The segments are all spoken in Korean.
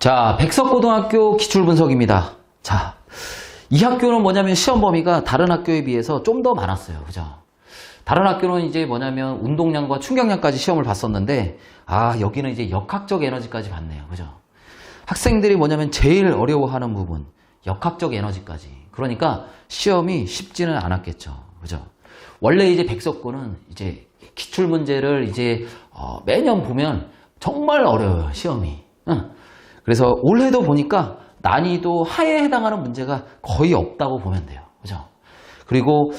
자, 백석고등학교 기출분석입니다. 자, 이 학교는 뭐냐면 시험 범위가 다른 학교에 비해서 좀 더 많았어요. 그죠? 다른 학교는 이제 뭐냐면 운동량과 충격량까지 시험을 봤었는데, 여기는 이제 역학적 에너지까지 봤네요. 그죠? 학생들이 뭐냐면 제일 어려워하는 부분, 역학적 에너지까지. 그러니까 시험이 쉽지는 않았겠죠. 그죠? 원래 이제 백석고는 이제 기출문제를 이제 매년 보면 정말 어려워요. 시험이. 그래서 올해도 보니까 난이도 하에 해당하는 문제가 거의 없다고 보면 돼요. 그죠? 그리고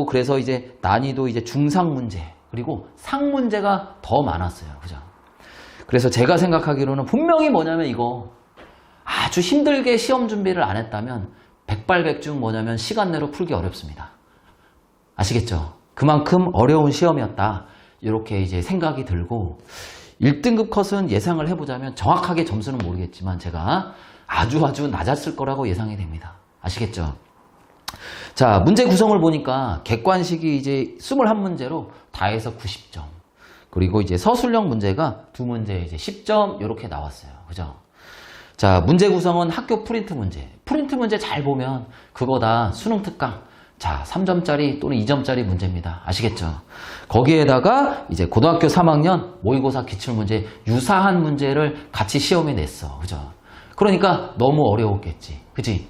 그래서 이제 난이도 이제 중상 문제, 그리고 상 문제가 더 많았어요. 그죠? 그래서 제가 생각하기로는 분명히 뭐냐면 이거 아주 힘들게 시험 준비를 안 했다면 백발백중 뭐냐면 시간 내로 풀기 어렵습니다. 아시겠죠? 그만큼 어려운 시험이었다. 이렇게 이제 생각이 들고, 1등급 컷은 예상을 해보자면 정확하게 점수는 모르겠지만 제가 아주 낮았을 거라고 예상이 됩니다. 아시겠죠? 자, 문제 구성을 보니까 객관식이 이제 21문제로 다 해서 90점. 그리고 이제 서술형 문제가 2문제 이제 10점 이렇게 나왔어요. 그죠? 자, 문제 구성은 학교 프린트 문제. 프린트 문제 잘 보면 그거 다 수능 특강. 자, 3점짜리 또는 2점짜리 문제입니다. 아시겠죠? 거기에다가 이제 고등학교 3학년 모의고사 기출문제 유사한 문제를 같이 시험에 냈어. 그죠? 그러니까 너무 어려웠겠지. 그지?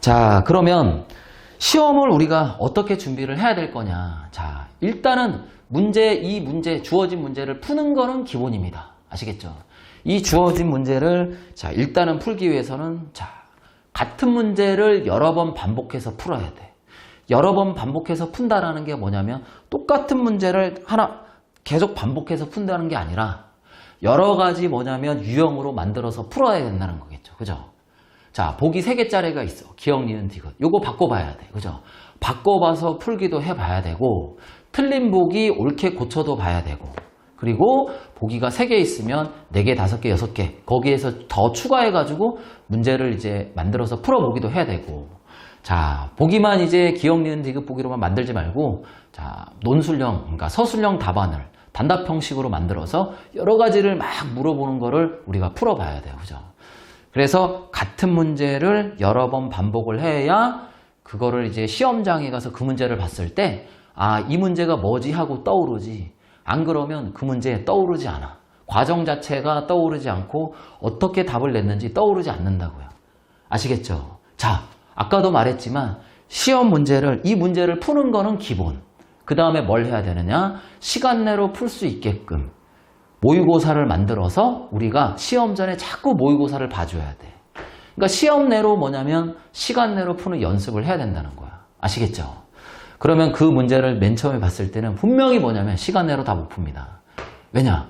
자, 그러면 시험을 우리가 어떻게 준비를 해야 될 거냐. 자, 일단은 주어진 문제를 푸는 거는 기본입니다. 아시겠죠? 이 주어진 문제를 자, 일단은 풀기 위해서는 자, 같은 문제를 여러 번 반복해서 풀어야 돼. 여러 번 반복해서 푼다라는 게 뭐냐면 똑같은 문제를 하나 계속 반복해서 푼다는 게 아니라 여러 가지 뭐냐면 유형으로 만들어서 풀어야 된다는 거겠죠. 그죠? 자, 보기 3개짜리가 있어. 기억, 니은, 디귿. 요거 바꿔봐야 돼. 그죠? 바꿔봐서 풀기도 해봐야 되고, 틀린 보기 옳게 고쳐도 봐야 되고, 그리고 보기가 3개 있으면 4개, 5개, 6개 거기에서 더 추가해가지고 문제를 이제 만들어서 풀어보기도 해야 되고, 자, 보기만 이제 기억, 니은, 디귿 보기로만 만들지 말고, 자, 논술형, 그러니까 서술형 답안을 단답 형식으로 만들어서 여러 가지를 막 물어보는 거를 우리가 풀어봐야 돼요. 그죠? 그래서 같은 문제를 여러 번 반복을 해야 그거를 이제 시험장에 가서 그 문제를 봤을 때, 이 문제가 뭐지 하고 떠오르지. 안 그러면 그 문제에 떠오르지 않아. 과정 자체가 떠오르지 않고 어떻게 답을 냈는지 떠오르지 않는다고요. 아시겠죠? 자, 아까도 말했지만 시험 문제를, 이 문제를 푸는 거는 기본. 그 다음에 뭘 해야 되느냐? 시간 내로 풀 수 있게끔 모의고사를 만들어서 우리가 시험 전에 자꾸 모의고사를 봐줘야 돼. 그러니까 시험 내로 뭐냐면 시간 내로 푸는 연습을 해야 된다는 거야. 아시겠죠? 그러면 그 문제를 맨 처음에 봤을 때는 분명히 뭐냐면 시간 내로 다 못 풉니다. 왜냐?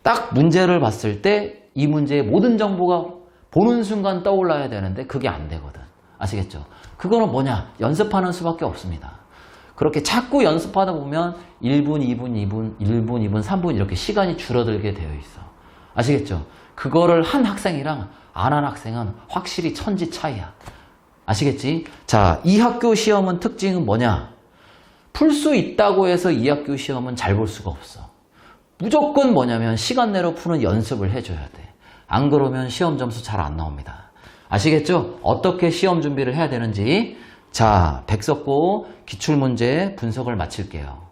딱 문제를 봤을 때 이 문제의 모든 정보가 보는 순간 떠올라야 되는데 그게 안 되거든. 아시겠죠? 그거는 뭐냐? 연습하는 수밖에 없습니다. 그렇게 자꾸 연습하다 보면 1분, 2분, 2분, 1분, 2분, 3분 이렇게 시간이 줄어들게 되어 있어. 아시겠죠? 그거를 한 학생이랑 안 한 학생은 확실히 천지 차이야. 아시겠지? 자, 이 학교 시험은 특징은 뭐냐? 풀 수 있다고 해서 이 학교 시험은 잘 볼 수가 없어. 무조건 뭐냐면 시간 내로 푸는 연습을 해줘야 돼. 안 그러면 시험 점수 잘 안 나옵니다. 아시겠죠? 어떻게 시험 준비를 해야 되는지. 자, 백석고 기출문제 분석을 마칠게요.